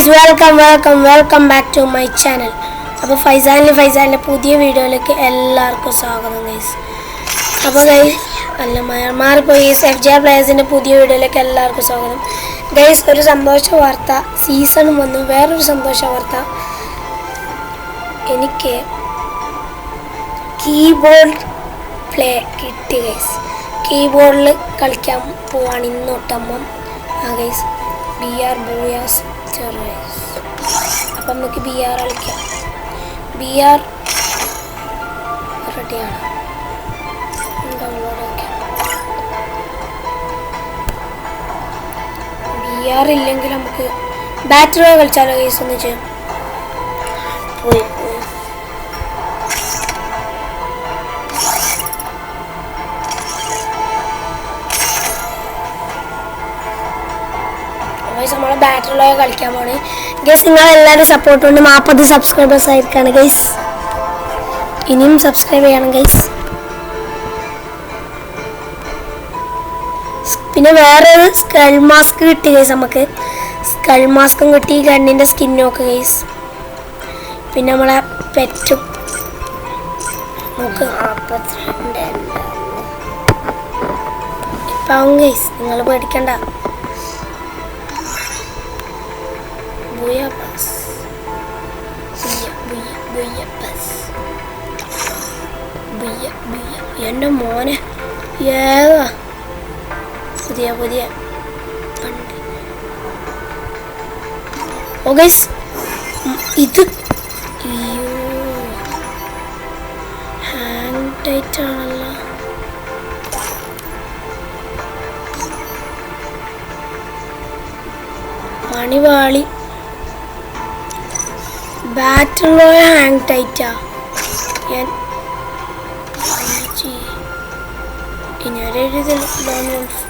Guys welcome back to my channel. അപ്പോൾ ഫൈസാലിൻ്റെ പുതിയ വീഡിയോയിലേക്ക് എല്ലാവർക്കും സ്വാഗതം ഗൈസ്. അപ്പോൾ ഗൈസ് മാറിപ്പോയി FJR പ്ലേയേഴ്സിൻ്റെ പുതിയ വീഡിയോയിലേക്ക് എല്ലാവർക്കും സ്വാഗതം ഗൈസ്. ഒരു സന്തോഷ വാർത്ത, സീസണും വന്നു. വേറൊരു സന്തോഷ വാർത്ത, എനിക്ക് കീബോർഡ് പ്ലേ കിട്ടി ഗൈസ്. കീബോർഡിൽ കളിക്കാൻ പോവാണ് ഇന്ന് തൊട്ടമ്മ ഗൈസ്. BR ബൂയാസ് ടെറേസ്. അപ്പം നമുക്ക് BR കളിക്കാം. BR റെഡിയാണ്, ഡൗൺലോഡ് ആക്കാം. BR ഇല്ലെങ്കിൽ നമുക്ക് ബാറ്ററി കളിച്ചാലോ ഗൈസ്? ഒന്ന് ചെയ്യാം. പോയി നമ്മളെ ബാറ്ററിലോ കളിക്കാൻ പോണ് ഗൈസ്. നിങ്ങളെല്ലാവരും സപ്പോർട്ട് കൊണ്ട് 40 സബ്സ്ക്രൈബേഴ്സ് ആയിരിക്കാണ് ഗൈസ്. ഇനിയും സബ്സ്ക്രൈബ് ചെയ്യണം ഗൈസ്. പിന്നെ വേറെ സ്കൾ മാസ്ക് കിട്ടി ഗൈസ്. നമുക്ക് സ്കൾ മാസ്കും കിട്ടി, ഗണ്ണിൻ്റെ സ്കിന്നും ഒക്കെ ഗൈസ്. പിന്നെ നമ്മളെ പെറ്റും നമുക്ക് 42 ഇപ്പം ഗൈസ്. നിങ്ങൾ പേടിക്കണ്ട. എൻ്റെ മോനെ ഏതാ പുതിയ വണ്ടി. ഓ ഗൈസ്, ഇത് ഹാങ് ടൈറ്റ് ആണല്ലോ. മണിവാളി ബാറ്ററിലോ ഹാങ് ടൈറ്റാ. ഞാൻ ഇനി ഒരു ലോൺ വോൾഫ്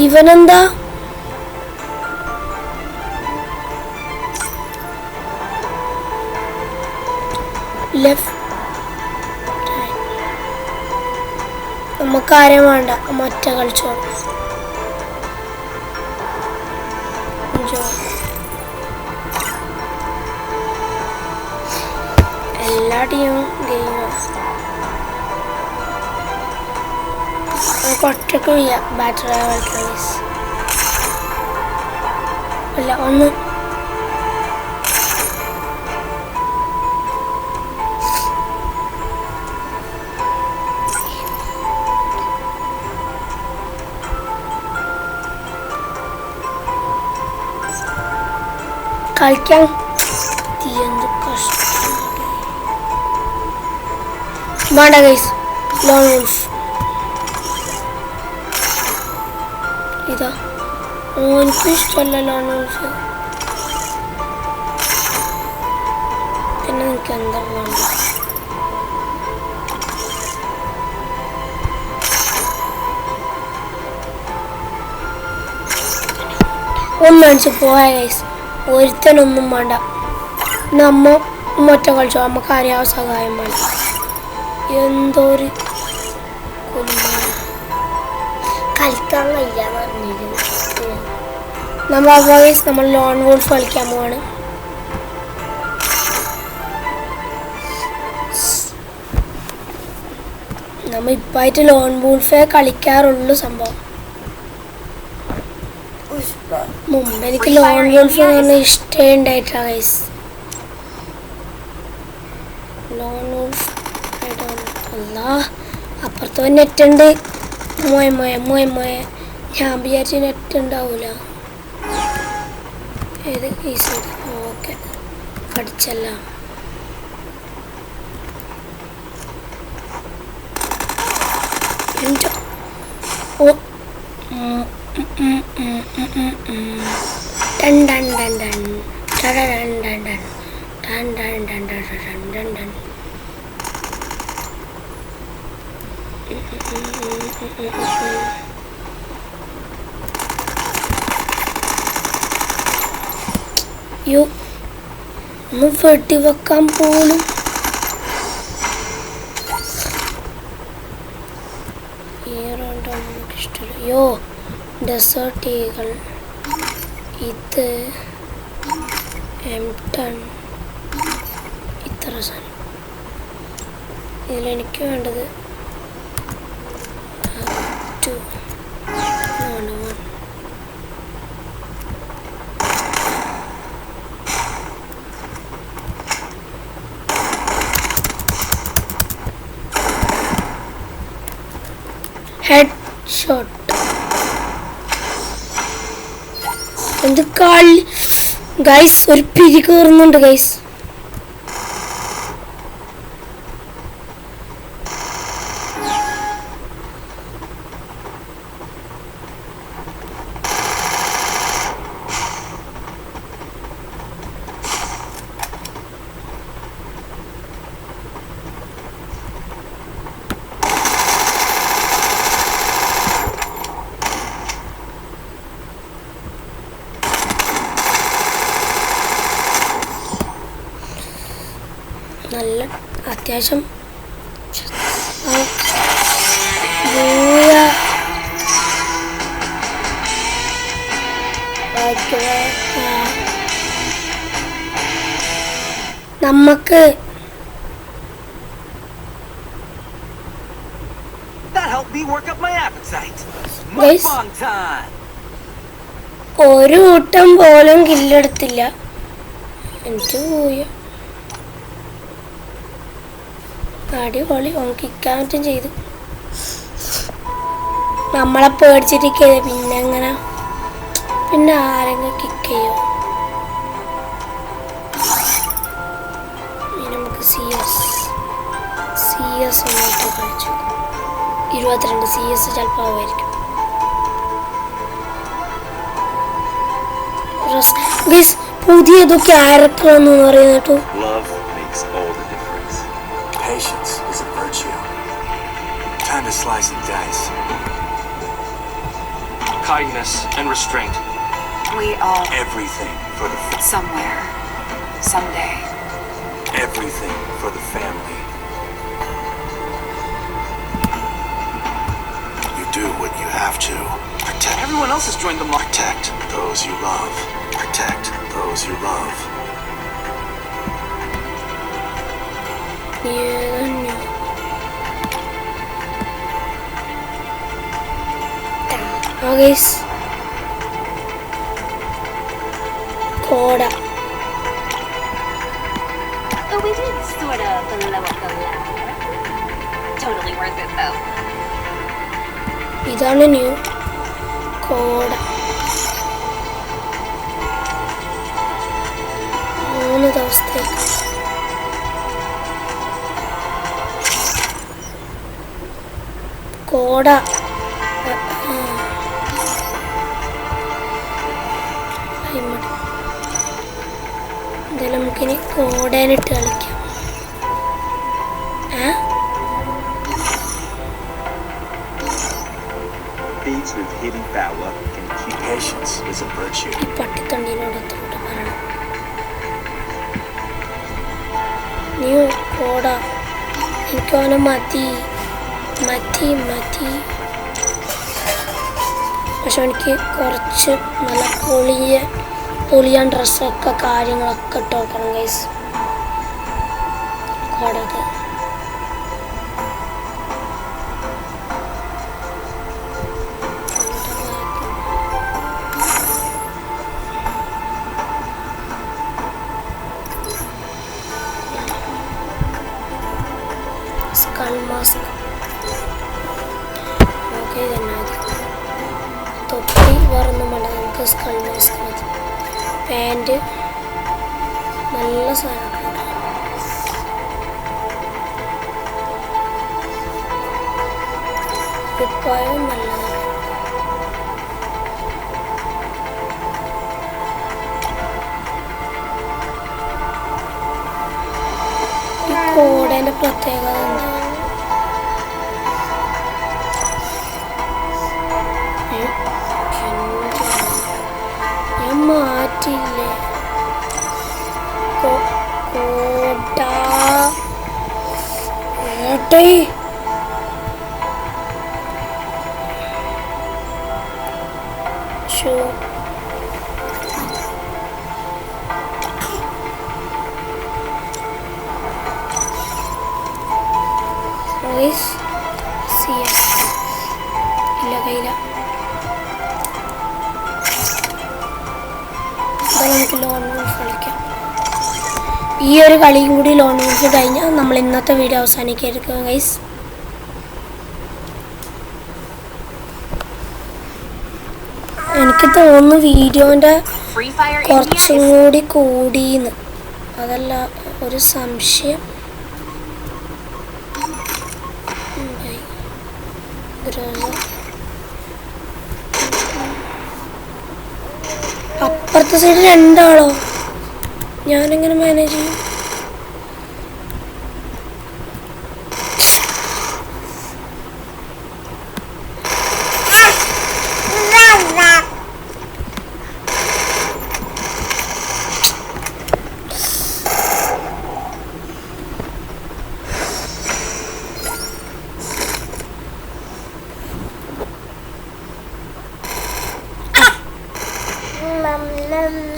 ഇവനെന്താ ലെഫ്റ്റ്? നമുക്കാരും വേണ്ട, മറ്റ കളിച്ചോളൂ. എല്ലാ ടീമും ഗെയിമാണ്. നമുക്ക് ഒറ്റക്കും ഇല്ല ബാറ്ററി കളിക്കാൻ. അല്ല ഒന്ന് കളിക്കാൻ. എന്ത് കഷ്ടം വേണ്ട ഗൈസ്. ലോൺ വോൾഫ് ഇതാ. എനിക്ക് ഇഷ്ടമല്ല ലോൺ വോൾഫ്. പിന്നെ എനിക്ക് എന്താ വേണ്ട? ഒന്നടിച്ച് പോയ ഗൈസ്. ഒരുത്തനൊന്നും വേണ്ട. നമ്മ ഒറ്റ കളിച്ചോ. നമുക്ക് ആരെയാവും സഹായം വേണ്ട. എന്തോ ഒരു കളിക്കാൻ കഴിയില്ല പറഞ്ഞിരുന്നു. നമ്മൾ ലോൺ വോൾഫ് കളിക്കാൻ പോവാണ്. നമ്മ ഇപ്പായിട്ട് ലോൺ വോൾഫേ കളിക്കാറുള്ളൂ. സംഭവം മുമ്പ് എനിക്ക് ലോൺ വോൾഫ് എന്ന് പറഞ്ഞാൽ ഇഷ്ടമേ ഉണ്ടായിട്ടാണ് ഗൈസ്. ലോൺ വോൾഫ് അല്ലാ, അപ്പുറത്ത് നെറ്റ് ഉണ്ട്. മോയ ഞാൻ വിചാരിച്ച നെറ്റ് ഉണ്ടാവൂല. ഏത് കേസ്? ഓക്കെ, പഠിച്ചല്ല. ഓ ഡൺ ഡൺ ഡൺ ഡൺ ഡൺ ഡൺ ഡൺ ഡൺ ഡൺ ഡൺ ഡൺ ഡൺ ഡൺ. യോ ഒന്ന് വെടിവെക്കാൻ പോലും ഇഷ്ടമില്ല. യോ ഡെസേർട്ട് ഈഗിൾ, ഇത് M10, ഇത്ര സാധനം. ഇതിലെനിക്ക് വേണ്ടത് 2 1 ഹെഡ് ഷോട്ട്. എന്ത് കളി ഗൈസ്, ഒരു പിരി കയറുന്നുണ്ട് ഗൈസ്. നല്ല അത്യാവശ്യം നമുക്ക് ഒരു കൂട്ടം പോലും കില്ലെടുത്തില്ല. എനിക്ക് പോയ അടിപൊളി. ഓൻ കിക്കാൻ പറ്റും ചെയ്തു. നമ്മളെ പേടിച്ചിരിക്കരുത്. പിന്നെ എങ്ങനെ, പിന്നെ ആരെങ്കിലും കിക്ക് ചെയ്യോ? നമുക്ക് CS ഒന്നിട്ട് കളിച്ചു. 22 CS ചിലപ്പോൾ ആവുമായിരിക്കും. പുതിയ ഏതൊക്കെ ക്യാരക്ടറാന്ന് പറയുന്നത് കേട്ടോ. Patience is a virtue. Time to slice and dice. Kindness and restraint. We all Everything for the somewhere, someday. Everything for the family. You do what you have to. Protect. Everyone else has joined the march. Protect those you love. Protect those you love. കോട. Oh, we did sort of blow up the lab. Totally worth it though. ഇതാണ് new കോട. 3 ദിവസത്തേക്ക്. കോട എന്തായാലും നമുക്കിനി കോടേനിട്ട് കളിക്കാം. Thieves with hidden power can keep. Patience is a virtue. ഈ പട്ടിത്തണ്ടീനോട് എത്തോട്ട് പറയണം. ന്യൂ കോട. എനിക്കവനെ മതി. പക്ഷെ എനിക്ക് കുറച്ച് നല്ല പൊളിയാൻ ഡ്രസ്സൊക്കെ കാര്യങ്ങളൊക്കെ ഇട്ട് നോക്കണം ഗൈസ്. കോടൊക്കെ സ്കൾ മാസ്ക്. ഓക്കെ തന്നെ മതി. തൊപ്പി വേറൊന്നും വേണ്ട, നമുക്ക് സ്കൾ മാസ്ക് മതി. പാൻറ് നല്ല സാധനങ്ങളുണ്ട്. കുപ്പായം നല്ലതാണ്. ഈ കോടേൻ്റെ പ്രത്യേകത എന്താ? ഞാൻ മാറ്റിയില്ലേ? കട്ടേ ഷോ ഇല്ല കയ്യില നമുക്ക് ലോൺ വോൾഫ് കളിക്കാം. ഈ ഒരു കളിയും കൂടി ലോൺ വോൾഫ് കഴിഞ്ഞാൽ നമ്മൾ ഇന്നത്തെ വീഡിയോ അവസാനിക്കായിരിക്കും ഗൈസ്. എനിക്ക് തോന്നുന്നു വീഡിയോൻ്റെ കുറച്ചും കൂടി കൂടിയെന്ന്. അതല്ല ഒരു സംശയം. അപ്പുറത്തെ സൈഡ് 2 ആളോ? ഞാനെങ്ങനെ മാനേജ് ചെയ്യും?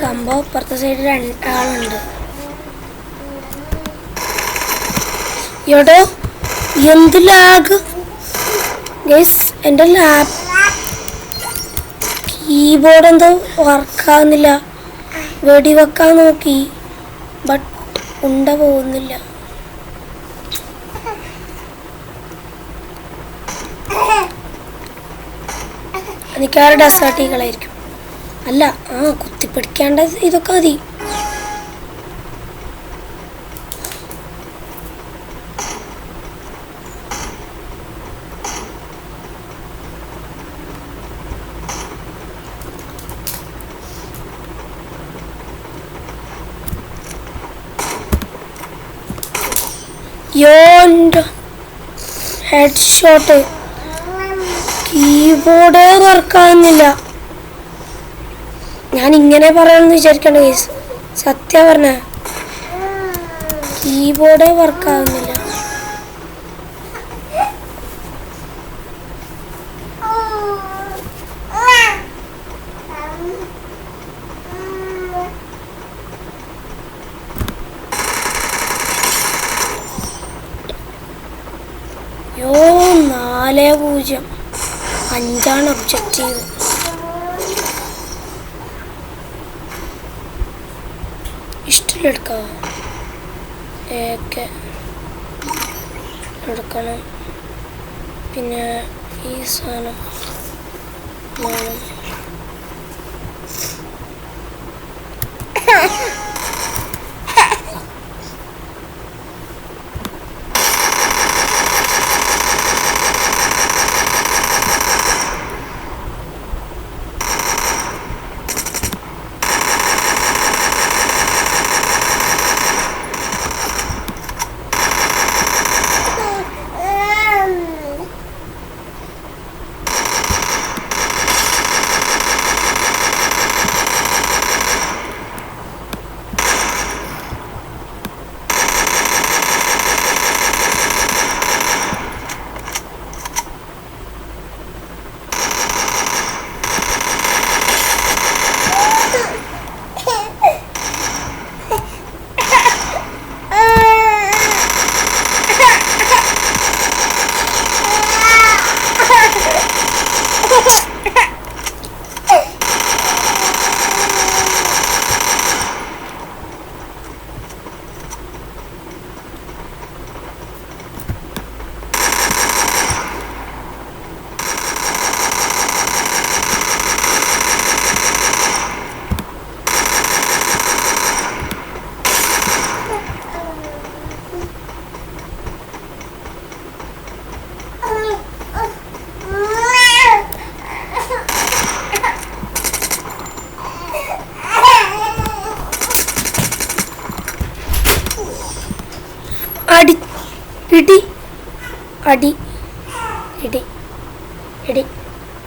സംഭവം അപ്പുറത്തെ സൈഡ് 2 ആളുണ്ട്. എടോ എന്ത് ലാഗ് ഗൈസ്. എൻ്റെ കീബോർഡ് എന്തോ വർക്കാവുന്നില്ല. വെടിവെക്കാൻ നോക്കി ബട്ട് ഉണ്ട പോകുന്നില്ല. എനിക്കാറ് ഡെസേർട്ടികളായിരിക്കും. അല്ല കുത്തിപ്പിടിക്കേണ്ട ഇതൊക്കെ മതി. Head shot. കീബോർഡ് വർക്കാവുന്നില്ല. ഞാൻ ഇങ്ങനെ പറയണമെന്ന് വിചാരിക്കണ്ട കേസ്. സത്യം പറഞ്ഞ കീബോർഡേ വർക്കാവുന്നില്ല. യോ 4-0 5 ഒബ്ജക്റ്റീവ്. ഇഷ്ടമെടുക്കാം. എടുക്കണം. പിന്നെ ഈ സാധനം വേണം. അടി ഇടി അടി ഇടി ഇടി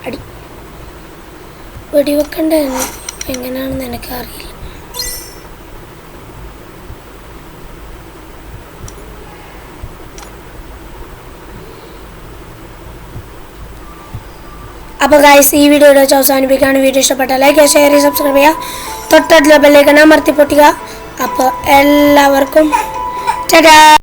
അടി. വെടിവെക്കണ്ടായിരുന്നു. എങ്ങനെയാണെന്ന് എനിക്കറിയില്ല. അപ്പോൾ ഗൈസ് ഈ വീഡിയോ ഇവിടെ അവസാനിപ്പിക്കുകയാണ്. വീഡിയോ ഇഷ്ടപ്പെട്ടാൽ ലൈക്ക് ചെയ്യുക, ഷെയർ ചെയ്യുക, സബ്സ്ക്രൈബ് ചെയ്യുക, തൊട്ടടുത്തുള്ള ബെല്ലൈക്കൺ അമർത്തി പൊട്ടുക. അപ്പോൾ എല്ലാവർക്കും ടാറ്റാ.